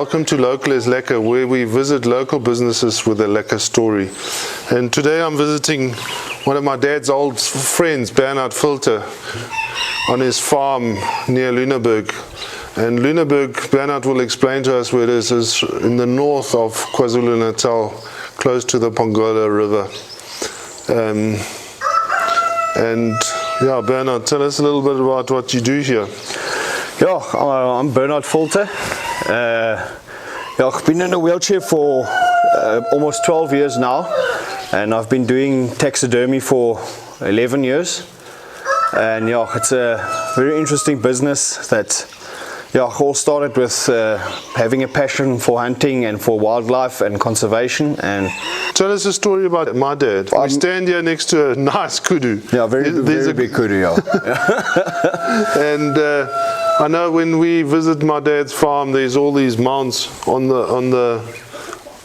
Welcome to Local is Lekker, where we visit local businesses with a lekker story. And today I'm visiting one of my dad's old friends, Bernhard Filter, on his farm near Lüneburg. And Lüneburg, Bernhard will explain to us where it is in the north of KwaZulu-Natal, close to the Pongola River. Bernhard, tell us a little bit about what you do here. Yeah, I'm Bernhard Filter. I've been in a wheelchair for almost 12 years now, and I've been doing taxidermy for 11 years. And it's a very interesting business that all started with having a passion for hunting and for wildlife and conservation. And tell us a story about my dad. We stand here next to a nice kudu. Yeah, very big kudu. Yeah. And I know when we visit my dad's farm, there's all these mounts on the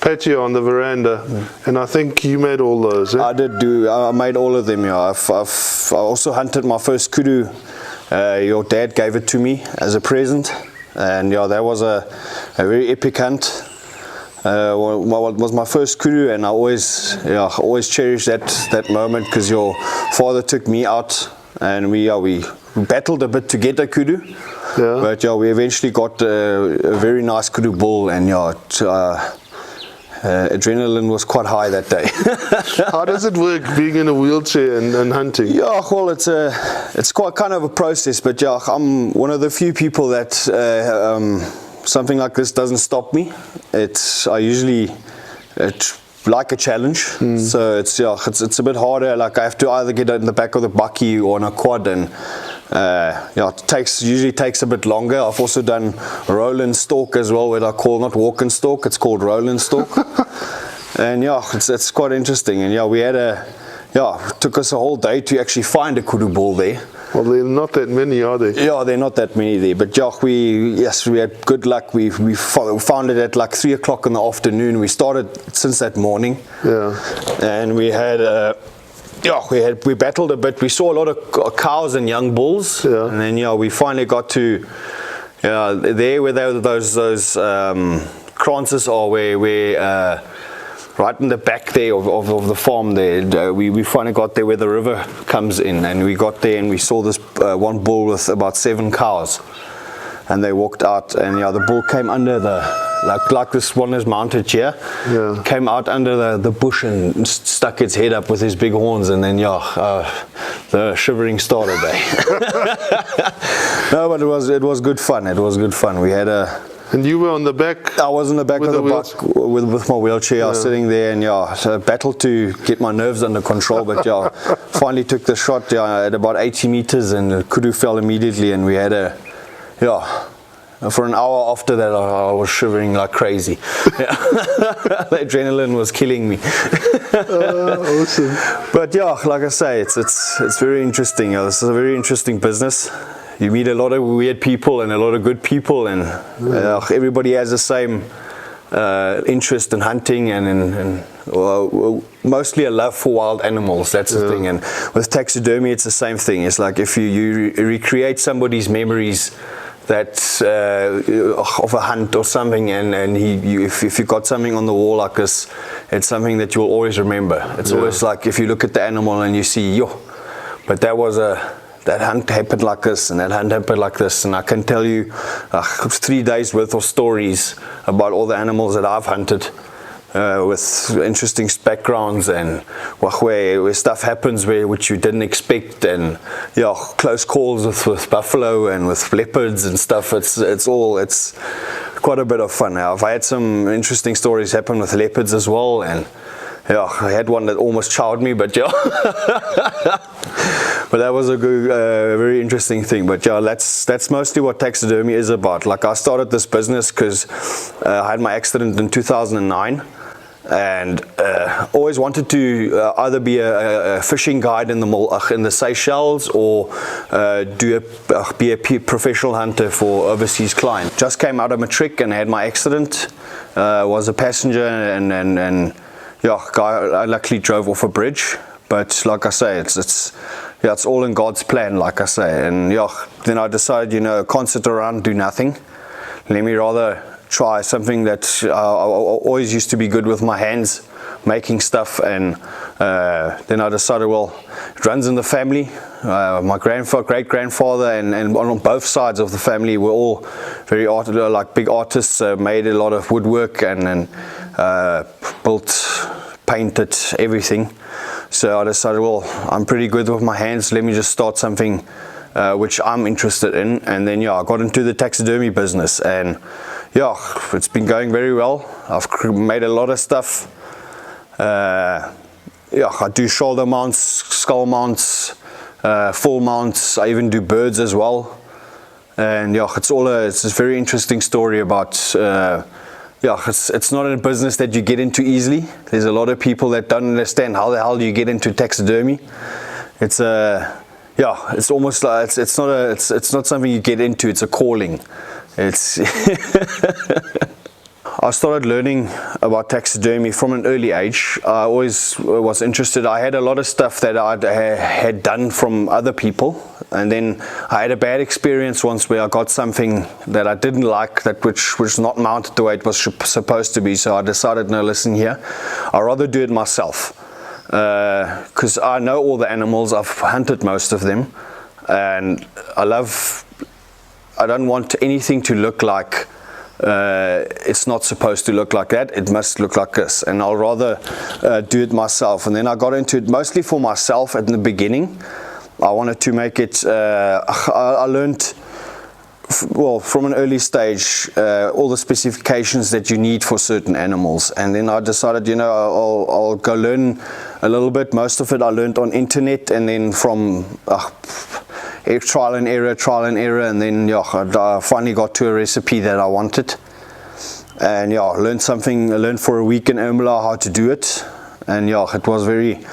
patio, on the veranda, and I think you made all those. Eh? I made all of them. Yeah, I also hunted my first kudu. Your dad gave it to me as a present, and that was a very epic hunt. It was my first kudu, and I always cherish that moment because your father took me out, and we battled a bit to get a kudu. Yeah. But we eventually got a very nice kudu bull, and adrenaline was quite high that day. How does it work being in a wheelchair and hunting? Yeah, well, it's quite kind of a process, but I'm one of the few people that something like this doesn't stop me. I usually like a challenge, so it's a bit harder. Like I have to either get in the back of the bucky or on a quad, and it usually takes a bit longer. I've also done roll and stalk as well, what I call not walk and stalk. It's called roll and stalk, and it's quite interesting. And we had it took us a whole day to actually find a kudu bull there. Well, there are not that many, are there? Yeah, there are not that many there. But we had good luck. We found it at like 3 o'clock in the afternoon. We started since that morning. Yeah, and we had. We battled a bit. We saw a lot of cows and young bulls, and then we finally got to there where those kranzes are, where right in the back there of the farm there. We finally got there where the river comes in, and we got there and we saw this one bull with about 7 cows, and they walked out, and the bull came under the. Like this one is mounted here, came out under the bush and stuck its head up with his big horns, and then the shivering started there. No, but it was good fun. It was good fun. We had a. And you were on the back. I was on the back of the buck with my wheelchair. I was sitting there, and so I battled to get my nerves under control, but finally took the shot at about 80 meters, and the kudu fell immediately, and we had a for an hour after that, I was shivering like crazy. The adrenaline was killing me. Awesome. But like I say, it's very interesting. This is a very interesting business. You meet a lot of weird people and a lot of good people, and everybody has the same interest in hunting and mostly a love for wild animals. That's the thing. And with taxidermy, it's the same thing. It's like if you recreate somebody's memories that's of a hunt or something, and if you've got something on the wall like this, it's something that you'll always remember. It's always like if you look at the animal and you see, but that hunt happened like this, and that hunt happened like this, and I can tell you 3 days worth of stories about all the animals that I've hunted. With interesting backgrounds, and where stuff happens which you didn't expect, and close calls with buffalo and with leopards and stuff. It's quite a bit of fun. Now I've had some interesting stories happen with leopards as well, and I had one that almost chowed me, but but that was a good, very interesting thing. But that's mostly what taxidermy is about. Like I started this business because I had my accident in 2009. And always wanted to either be a fishing guide in the Seychelles or be a professional hunter for overseas clients. Just came out of matric and had my accident. Was a passenger, and I luckily drove off a bridge. But like I say, it's all in God's plan, like I say. And then I decided, can't sit around and do nothing. Let me rather try something that I always used to be good with my hands, making stuff, and then I decided, well, it runs in the family. My great grandfather and on both sides of the family were all very big artists, made a lot of woodwork and built, painted, everything. So I decided, well, I'm pretty good with my hands, let me just start something which I'm interested in. And then I got into the taxidermy business, and it's been going very well. I've made a lot of stuff. I do shoulder mounts, skull mounts, full mounts. I even do birds as well. And it's a very interesting story about it's not a business that you get into easily. There's a lot of people that don't understand how the hell do you get into taxidermy. It's it's almost like it's not something you get into, it's a calling. It's I started learning about taxidermy from an early age. I always was interested. I had a lot of stuff that I had done from other people, and then I had a bad experience once where I got something that I didn't like, which was not mounted the way it was supposed to be. So I decided, no, listen here, I'd rather do it myself, because I know all the animals. I've hunted most of them, and I don't want anything to look like it's not supposed to look like that. It must look like this, and I'll rather do it myself. And then I got into it mostly for myself at the beginning. I wanted to make it I learned from an early stage all the specifications that you need for certain animals, and then I decided, I'll go learn a little bit. Most of it I learned on internet, and then from trial and error, and then I finally got to a recipe that I wanted, and I learned for a week in Erlebnis how to do it. And it was a very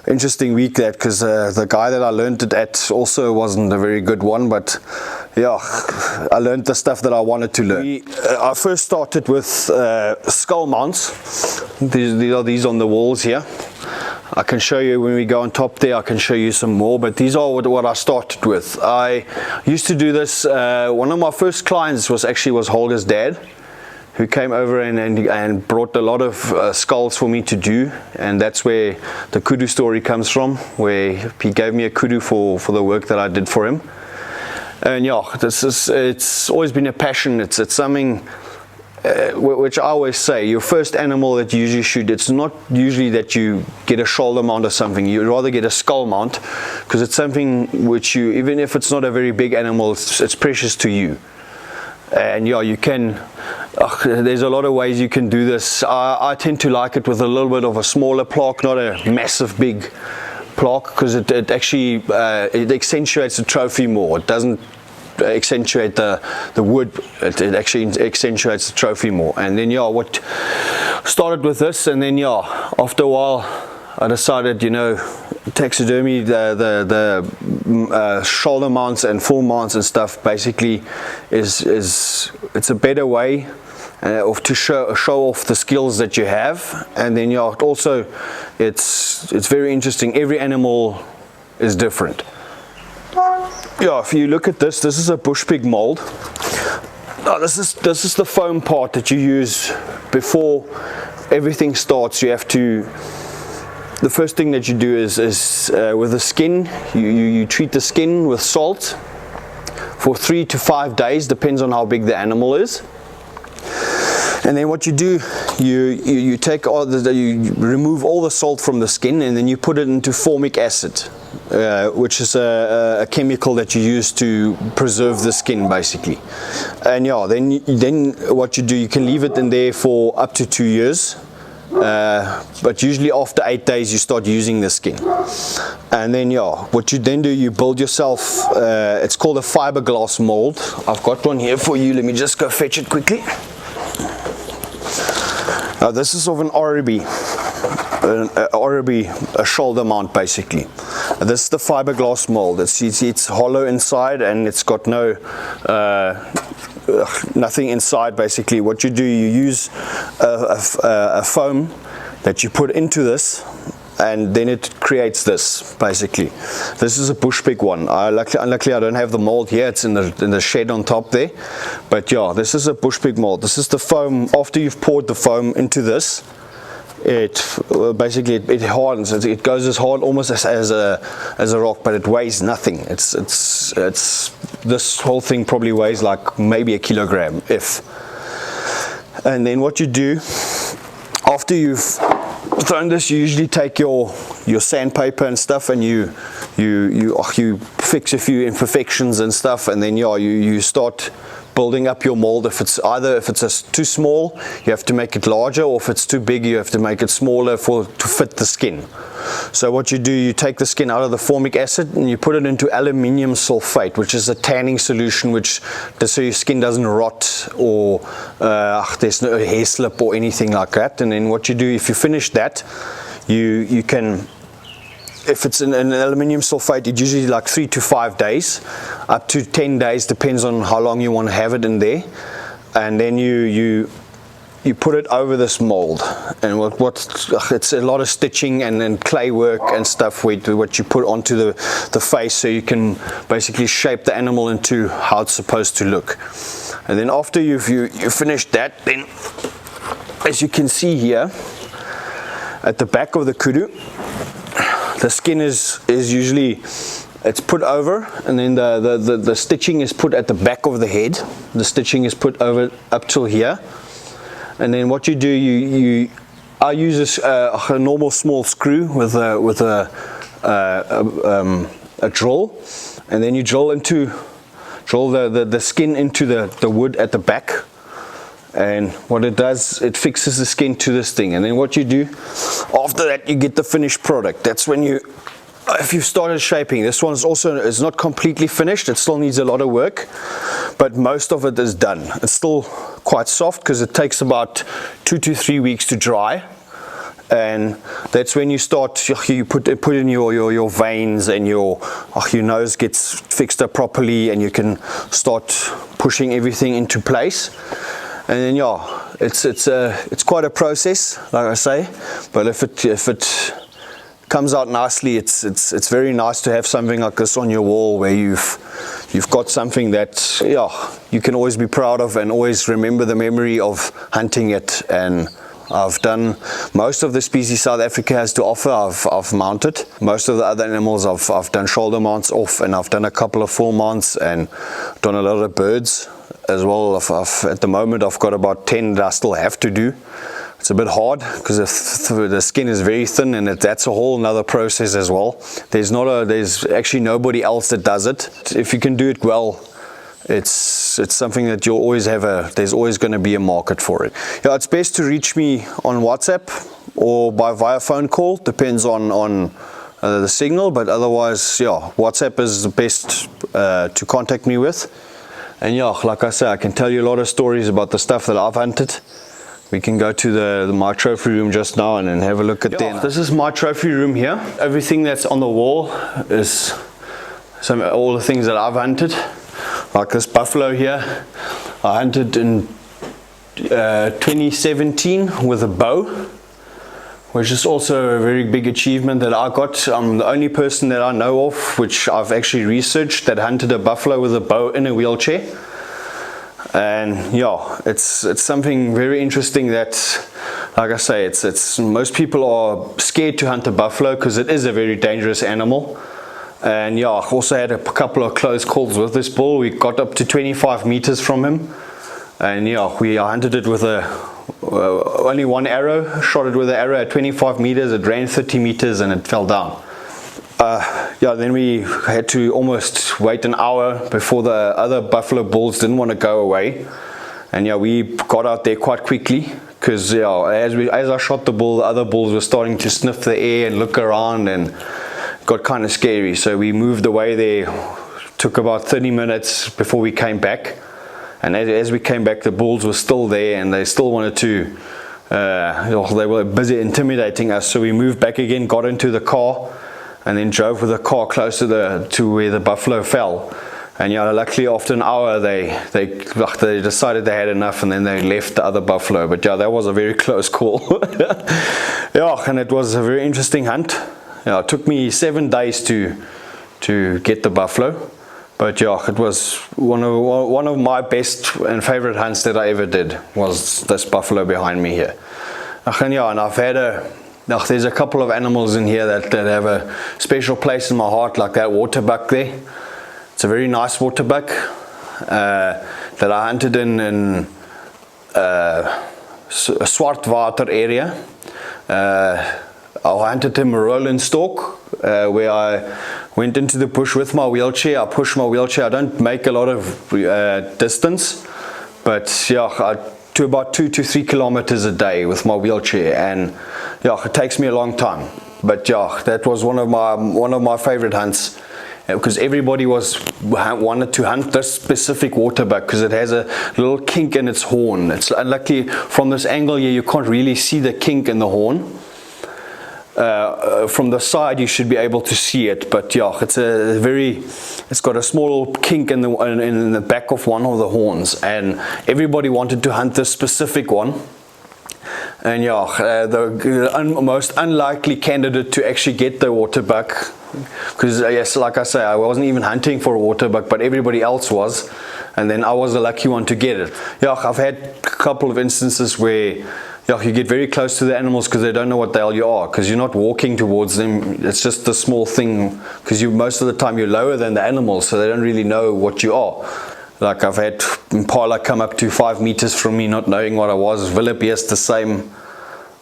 interesting week, that because the guy that I learned it at also wasn't a very good one, but I learned the stuff that I wanted to learn. I first started with skull mounts. These on the walls here. I can show you when we go on top there. I can show you some more, but these are what I started with. I used to do this. One of my first clients was Holger's dad, who came over and brought a lot of skulls for me to do, and that's where the Kudu story comes from, where he gave me a Kudu for the work that I did for him. And it's always been a passion. It's something which I always say, your first animal that you usually shoot, it's not usually that you get a shoulder mount or something. You'd rather get a skull mount, because it's something which even if it's not a very big animal, it's precious to you. And you can, there's a lot of ways you can do this. I tend to like it with a little bit of a smaller plaque, not a massive big plaque, because it actually it accentuates the trophy more. It doesn't accentuate the wood, it actually accentuates the trophy more. And then what started with this, and then after a while I decided, taxidermy, the shoulder mounts and full mounts and stuff basically it's a better way to show off the skills that you have. And then also it's very interesting. Every animal is different. If you look at this is a bush pig mold. This is the foam part that you use before everything starts. You have to, the first thing that you do is with the skin, you treat the skin with salt for 3 to 5 days, depends on how big the animal is. And then what you do, you take you remove all the salt from the skin, and then you put it into formic acid, which is a chemical that you use to preserve the skin basically. And then what you do, you can leave it in there for up to 2 years. But usually after 8 days you start using the skin. And then what you then do, you build yourself, it's called a fiberglass mold. I've got one here for you. Let me just go fetch it quickly. Now this is of an Barbary, a shoulder mount basically. This is the fiberglass mold. It's hollow inside, and it's got nothing inside basically. What you do, you use a foam that you put into this, and then it creates this. Basically, this is a bush pig one. Unluckily, I don't have the mold here. It's in the shed on top there. But yeah, this is a bush pig mold. This is the foam. After you've poured the foam into this, it basically it hardens. It goes as hard almost as a rock, but it weighs nothing. It's this whole thing probably weighs like maybe a kilogram, if. And then what you do after you've thrown this, you usually take your sandpaper and stuff, and you fix a few imperfections and stuff, and then yeah, you start building up your mold. If it's too small, you have to make it larger, or if it's too big, you have to make it smaller to fit the skin. So what you do, you take the skin out of the formic acid and you put it into aluminium sulfate, which is a tanning solution, which so your skin doesn't rot or there's no hair slip or anything like that. And then what you do, if you finish that, you can, if it's an aluminium sulfate, it's usually like 3 to 5 days, up to 10 days, depends on how long you want to have it in there. And then you put it over this mold, and it's a lot of stitching and clay work and stuff with what you put onto the face, so you can basically shape the animal into how it's supposed to look. And then after you finished that, then as you can see here at the back of the kudu, the skin is usually, it's put over, and then the stitching is put at the back of the head. The stitching is put over up till here, and then what you do, I use a normal small screw with a drill, and then you drill the skin into the wood at the back. And what it does, it fixes the skin to this thing. And then what you do after that, you get the finished product. That's when if you've started shaping, this one is not completely finished. It still needs a lot of work, but most of it is done. It's still quite soft because it takes about 2 to 3 weeks to dry. And that's when you start, you put in your veins, and your nose gets fixed up properly, and you can start pushing everything into place. And then yeah, it's quite a process, like I say, but if it comes out nicely, it's very nice to have something like this on your wall, where you've got something that you can always be proud of and always remember the memory of hunting it. And I've done most of the species South Africa has to offer. I've mounted most of the other animals. I've done shoulder mounts off, and I've done a couple of full mounts, and done a lot of birds as well. At the moment I've got about 10 that I still have to do. It's a bit hard because the skin is very thin, and that's a whole another process as well. There's actually nobody else that does it. If you can do it well, it's something that you'll always have there's always going to be a market for it. Yeah, it's best to reach me on WhatsApp or via phone call, depends on the signal, but otherwise, yeah, WhatsApp is the best to contact me with. And yeah, like I say, I can tell you a lot of stories about the stuff that I've hunted. We can go to my trophy room just now and then have a look at them. This is my trophy room here. Everything that's on the wall is all the things that I've hunted. Like this buffalo here, I hunted in 2017 with a bow, which is also a very big achievement that I got. I'm the only person that I know of, which I've actually researched, that hunted a buffalo with a bow in a wheelchair. And yeah, it's something very interesting that, like I say, it's most people are scared to hunt a buffalo because it is a very dangerous animal. And yeah, I also had a couple of close calls with this bull. We got up to 25 meters from him, and yeah, I hunted it with only one arrow, shot it with an arrow at 25 meters, it ran 30 meters and it fell down. Yeah, then we had to almost wait an hour before the other buffalo bulls didn't want to go away. And yeah, we got out there quite quickly because yeah, as I shot the bull, the other bulls were starting to sniff the air and look around, and got kind of scary. So we moved away there. Took about 30 minutes before we came back. And as we came back, the bulls were still there, and they still wanted to, they were busy intimidating us. So we moved back again, got into the car, and then drove with the car close to where the buffalo fell. And yeah, luckily after an hour they decided they had enough, and then they left the other buffalo. But yeah, that was a very close call. Yeah, and it was a very interesting hunt. Yeah, it took me 7 days to get the buffalo, but yeah, it was one of my best and favorite hunts that I ever did, was this buffalo behind me here. And yeah, and I've had there's a couple of animals in here that have a special place in my heart, like that waterbuck there. It's a very nice waterbuck that I hunted in a Swartwater area. I hunted him a rolling stalk, where I went into the bush with my wheelchair. I push my wheelchair. I don't make a lot of distance, but yeah, to about 2 to 3 kilometers a day with my wheelchair, and yeah, it takes me a long time. But yeah, that was one of my favorite hunts, because everybody wanted to hunt this specific waterbuck because it has a little kink in its horn. It's unlucky from this angle here, you can't really see the kink in the horn. From the side you should be able to see it, but yeah, it's got a small kink in the back of one of the horns, and everybody wanted to hunt this specific one. And yeah, the most unlikely candidate to actually get the waterbuck, because yes, like I say, I wasn't even hunting for a waterbuck, but everybody else was, and then I was the lucky one to get it. Yeah, I've had a couple of instances where you get very close to the animals because they don't know what the hell you are, because you're not walking towards them. It's just a small thing, because most of the time you're lower than the animals, so they don't really know what you are. Like I've had impala come up to 5 meters from me not knowing what I was. Wildebeest the same.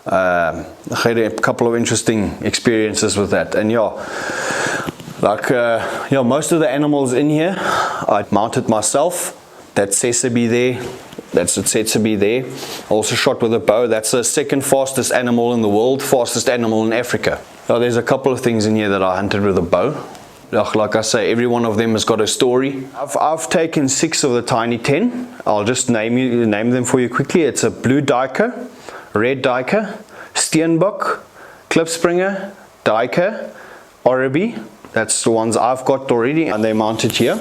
I had a couple of interesting experiences with that. And yeah, like most of the animals in here I mounted myself. That Sesame there, that's a Sesame there. Also shot with a bow. That's the second fastest animal in the world, fastest animal in Africa. Now, there's a couple of things in here that I hunted with a bow. Like I say, every one of them has got a story. I've taken 6 of the tiny 10. I'll just name them for you quickly. It's a blue duiker, red duiker, steenbok, klipspringer, duiker, oribi. That's the ones I've got already, and they're mounted here.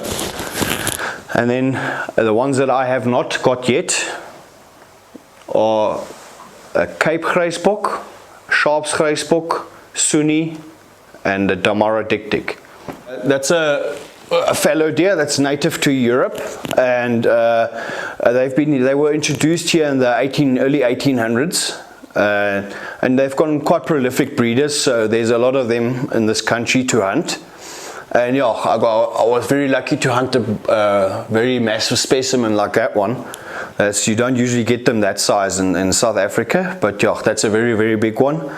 And then the ones that I have not got yet are a Cape Grijsbok, Sharps Grijsbok, Sunni, and a Damara dik-dik. That's a fallow deer that's native to Europe, and they were introduced here in the early 1800s, and they've gotten quite prolific breeders, so there's a lot of them in this country to hunt. And yeah, I was very lucky to hunt a very massive specimen like that one. You don't usually get them that size in South Africa, but yeah, that's a very, very big one.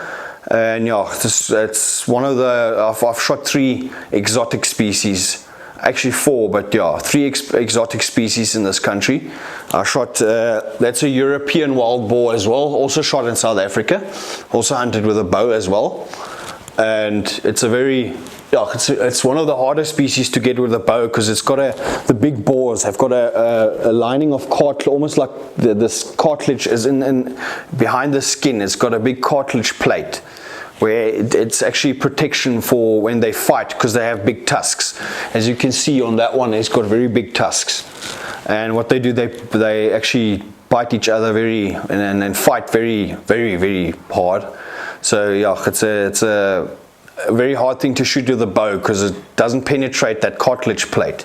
And yeah, it's one of the, I've shot 3 exotic species, actually 4, but yeah, 3 exotic species in this country. I shot, that's a European wild boar as well, also shot in South Africa, also hunted with a bow as well. And it's a very, yeah, it's one of the hardest species to get with a bow, because it's got the big boars have got a lining of cartilage, almost like this cartilage is in behind the skin. It's got a big cartilage plate where it's actually protection for when they fight, because they have big tusks. As you can see on that one, it's got very big tusks. And what they do, they actually bite each other and fight very, very, very hard. So yeah, it's a very hard thing to shoot with a bow, because it doesn't penetrate that cartilage plate.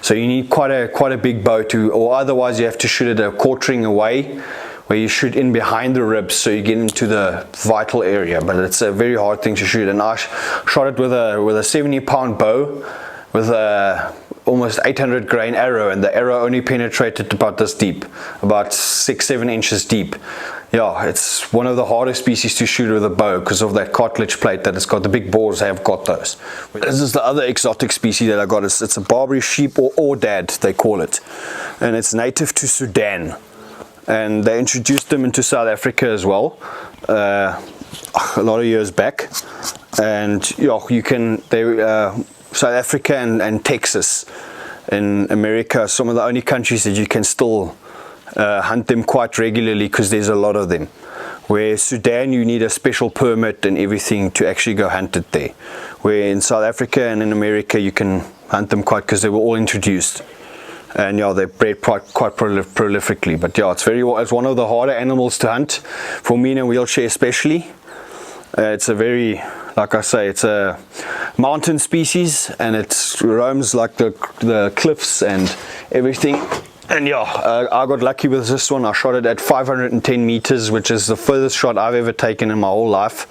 So you need quite a big bow or otherwise you have to shoot it a quartering away, where you shoot in behind the ribs so you get into the vital area. But it's a very hard thing to shoot, and I shot it with a 70-pound bow with a almost 800 grain arrow, and the arrow only penetrated about this deep, about 6-7 inches deep. Yeah, it's one of the hardest species to shoot with a bow because of that cartilage plate that it's got. The big boars have got those. This is the other exotic species that I got. It's a Barbary sheep, or Aoudad they call it, and it's native to Sudan, and they introduced them into South Africa as well a lot of years back. And yeah, South Africa and Texas in America are some of the only countries that you can still hunt them quite regularly, because there's a lot of them. Where Sudan, you need a special permit and everything to actually go hunt it there. Where in South Africa and in America you can hunt them quite, because they were all introduced. And yeah, they bred quite prolifically. But yeah, it's one of the harder animals to hunt for me in a wheelchair especially. It's a very, like I say, it's a mountain species, and it roams like the cliffs and everything. And yeah, I got lucky with this one. I shot it at 510 meters, which is the furthest shot I've ever taken in my whole life.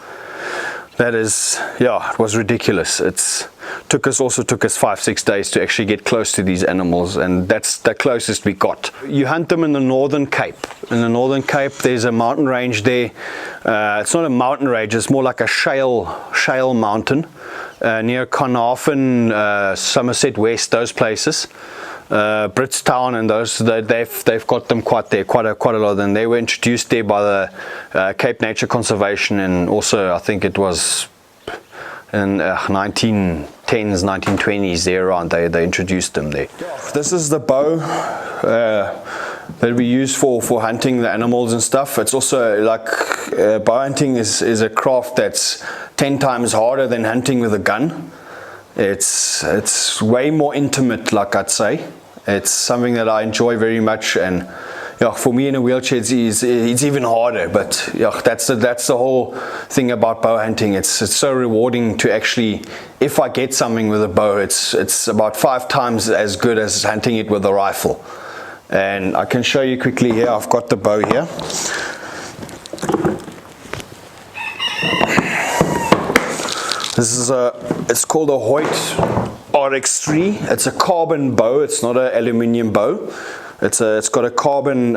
That is, yeah, it was ridiculous. It took us 5-6 days to actually get close to these animals, and that's the closest we got. You hunt them in the Northern Cape. In the Northern Cape, there's a mountain range there. It's not a mountain range, it's more like a shale mountain near Carnarvon, Somerset West, those places. Britstown and those, they've got them quite a lot, and they were introduced there by the Cape Nature Conservation, and also I think it was in 1910s, 1920s there around, they introduced them there. This is the bow that we use for hunting the animals and stuff. It's also like bow hunting is a craft that's 10 times harder than hunting with a gun. It's way more intimate, like I'd say. It's something that I enjoy very much, and yeah, for me in a wheelchair it's even harder. But yeah, that's the whole thing about bow hunting. It's so rewarding to actually, if I get something with a bow, it's about 5 times as good as hunting it with a rifle. And I can show you quickly here. I've got the bow here. This is it's called a Hoyt RX3. It's a carbon bow. It's not an aluminium bow. It's got a carbon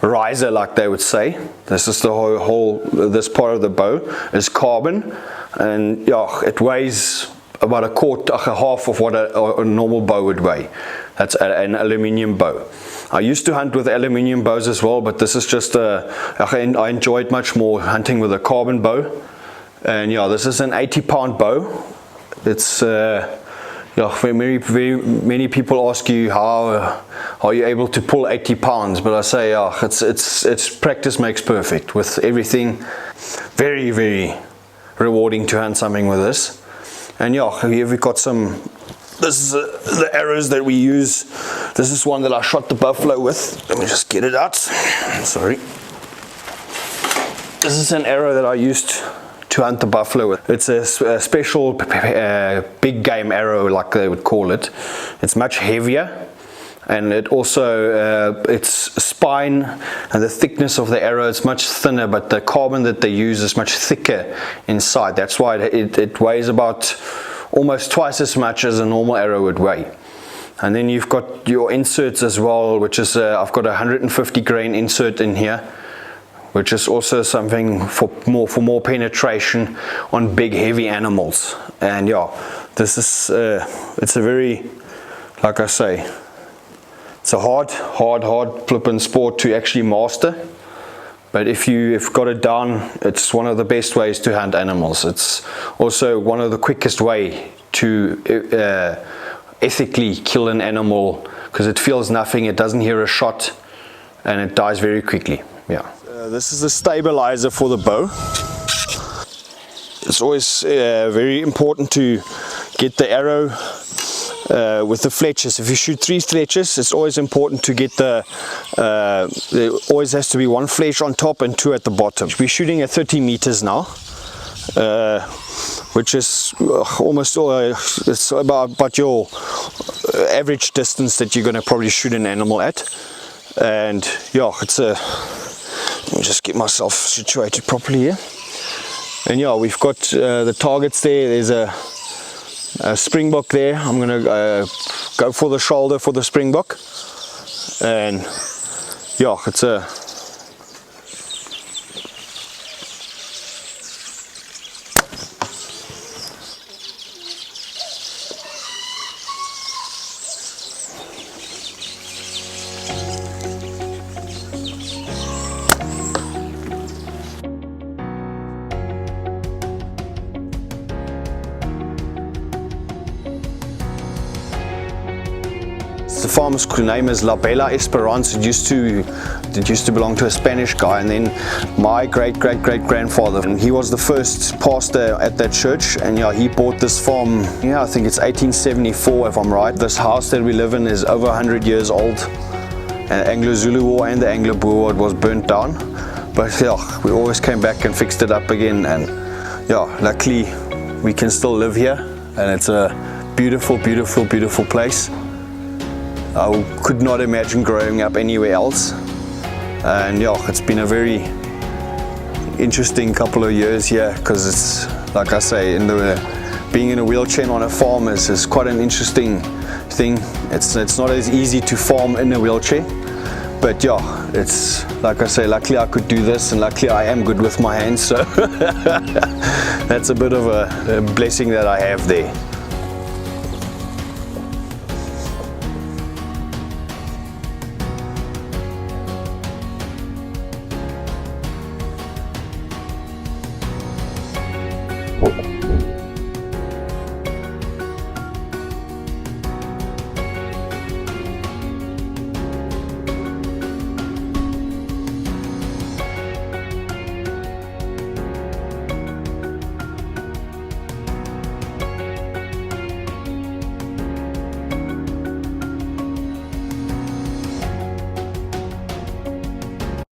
riser, like they would say. This is the whole this part of the bow is carbon, and yeah, it weighs about a half of what a normal bow would weigh. That's an aluminium bow. I used to hunt with aluminium bows as well, but this is just I enjoy it much more hunting with a carbon bow. And yeah, this is an 80-pound bow. It's yeah, very many people ask you how are you able to pull 80 pounds, but I say yeah, it's practice makes perfect with everything. Very rewarding to hunt something with this. And yeah, here we've got some. This is the arrows that we use. This is one that I shot the buffalo with. Let me just get it out. Sorry. This is an arrow that I used to hunt the buffalo with. It's a special big game arrow, like they would call it. It's much heavier, and it also its spine and the thickness of the arrow is much thinner, but the carbon that they use is much thicker inside. That's why it weighs about almost twice as much as a normal arrow would weigh. And then you've got your inserts as well, which is I've got a 150 grain insert in here, which is also something for more penetration on big heavy animals. And yeah, this is it's a very, like I say, it's a hard flippin' sport to actually master. But if you've got it down, it's one of the best ways to hunt animals. It's also one of the quickest way to ethically kill an animal, because it feels nothing, it doesn't hear a shot, and it dies very quickly. Yeah. This is the stabilizer for the bow. It's always very important to get the arrow with the fletchers. If you shoot 3 fletchers, it's always important to get there always has to be 1 fletch on top and 2 at the bottom. We're shooting at 30 meters now, which is almost it's about your average distance that you're going to probably shoot an animal at. And yeah, it's a, let me just get myself situated properly here. And yeah, we've got the targets there. There's a springbok there. I'm gonna go for the shoulder for the springbok, and yeah, it's a the farmer's name is Bella Esperanza. It used to belong to a Spanish guy, and then my great grandfather, and he was the first pastor at that church, and yeah, he bought this farm, yeah, I think it's 1874 if I'm right. This house that we live in is over 100 years old. Anglo-Zulu War and the Anglo-Boer War was burnt down, but yeah, we always came back and fixed it up again, and yeah, luckily we can still live here, and it's a beautiful, beautiful, beautiful place. I could not imagine growing up anywhere else, and yeah, it's been a very interesting couple of years here, because it's, like I say, being in a wheelchair and on a farm is quite an interesting thing. It's not as easy to farm in a wheelchair, but yeah, it's, like I say, luckily I could do this, and luckily I am good with my hands, so that's a bit of a blessing that I have there.